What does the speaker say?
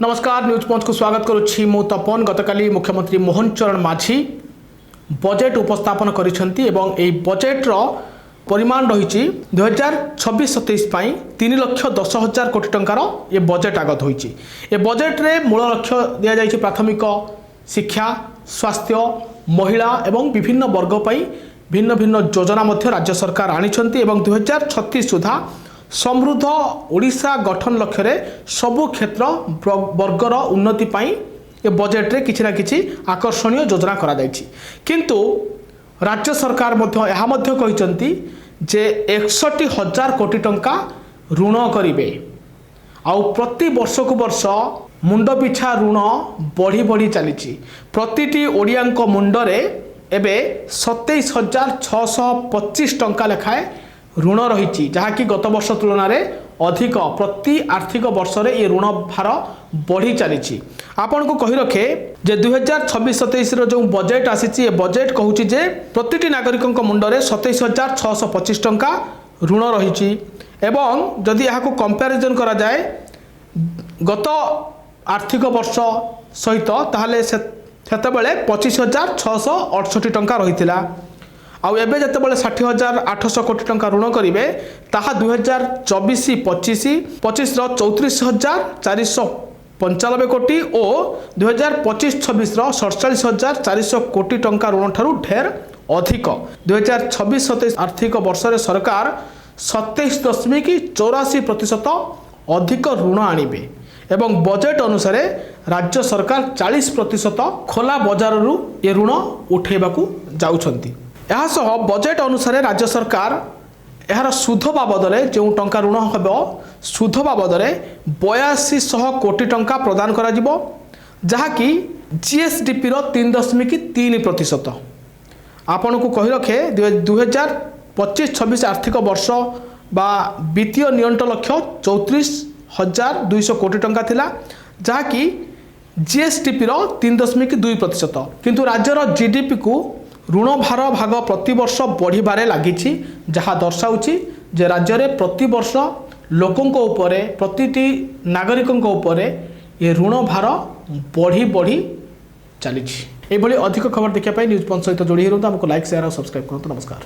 नमस्कार न्यूज पंच को स्वागत करुच्ची मु तपन गतकाली मुख्यमंत्री मोहन चरण माझी बजेट उपस्थापन करिसेंती एवं एई बजेट्र परिमाण रही 2026-27 3,10,000 कोटी टंकार ये बजेट आगत होइछि। ए बजेट रे मूल लक्ष्य दिया जाइछि प्राथमिक शिक्षा स्वास्थ्य महिला एवं विभिन्न वर्ग पाई भिन्न भिन्न योजना मध्य राज्य सरकार आनिछंती एवं 2036 सुधा समृद्ध ओडिशा गठन लक्ष्य रे सबु क्षेत्र वर्गर उन्नति पाई ये बजेट रे किछि ना किछि आकर्षणीय योजना करा जाइछि। किंतु राज्य सरकार मध्य एहा मध्य कहिसंती जे 61,000 कोटी टंका ऋण करिवे आउ प्रति वर्ष को वर्ष मुंड पिछा ऋण बढ़ी बढ़ी चली प्रतिटी ओडियांक मुंडरे एबे 27,625 टंका लेखाए ऋण रही जहाँकि गत वर्ष तुलन में अधिक प्रति आर्थिक वर्ष रे ये ऋण भार बढ़ी चली। आपण को कही रखे जे 2026-27 जो बजेट आसी बजेट कहूँ जे प्रतिटी नागरिकों मुंडरे 27,625 टंका ऋण रही एवं जदि यहाँ कंपैरिजन करा जाए गत आर्थिक वर्ष सहित ताहले सेतेबेले 25,668 टंका रही आउ एबे जतेबेले 60,800 कोटी टंका ऋण करिवे ताहा 2024-25 रो 34,495 कोटी और 2025-26 रो 47,400 कोटी टंका ऋण ठारू ढेर अधिक 2026-27 आर्थिक वर्ष रे सरकार 27.84% अधिक ऋण आनिबे एवं बजेट अनुसार राज्य सरकार 40% खोला बजार रु ये ऋण उठेबाकू जाउछंती। यह सह बजेट अनुसार राज्य सरकार यार सुध बाबद जो टंका ऋण हम सुध बाबद 8200 कोटी टंका प्रदान करा जिवो जहाँकि जीएसडीपी 3.3%। आपण को कही रखे 2025-26 आर्थिक वर्ष बा वित्तीय नियंत्रण लक्ष्य 34,200 कोटी टंका थिला जहाँकि जीएसडीपी 3.2%। किंतु राज्यर जीडीपी को ऋण भार भाग प्रति वर्ष बढ़िबारे लागिछि जहाँ दर्शाउछि जे राज्य रे प्रति वर्ष लोकों उपरे प्रतिटी नागरिकों उपरे ये ऋण भार बढ़ी बढ़ी चली। एभली अधिक खबर देखिया न्यूज पंच सहित जोड़ी रहंतु। हमको लाइक शेयर और सब्सक्राइब करंतु। नमस्कार।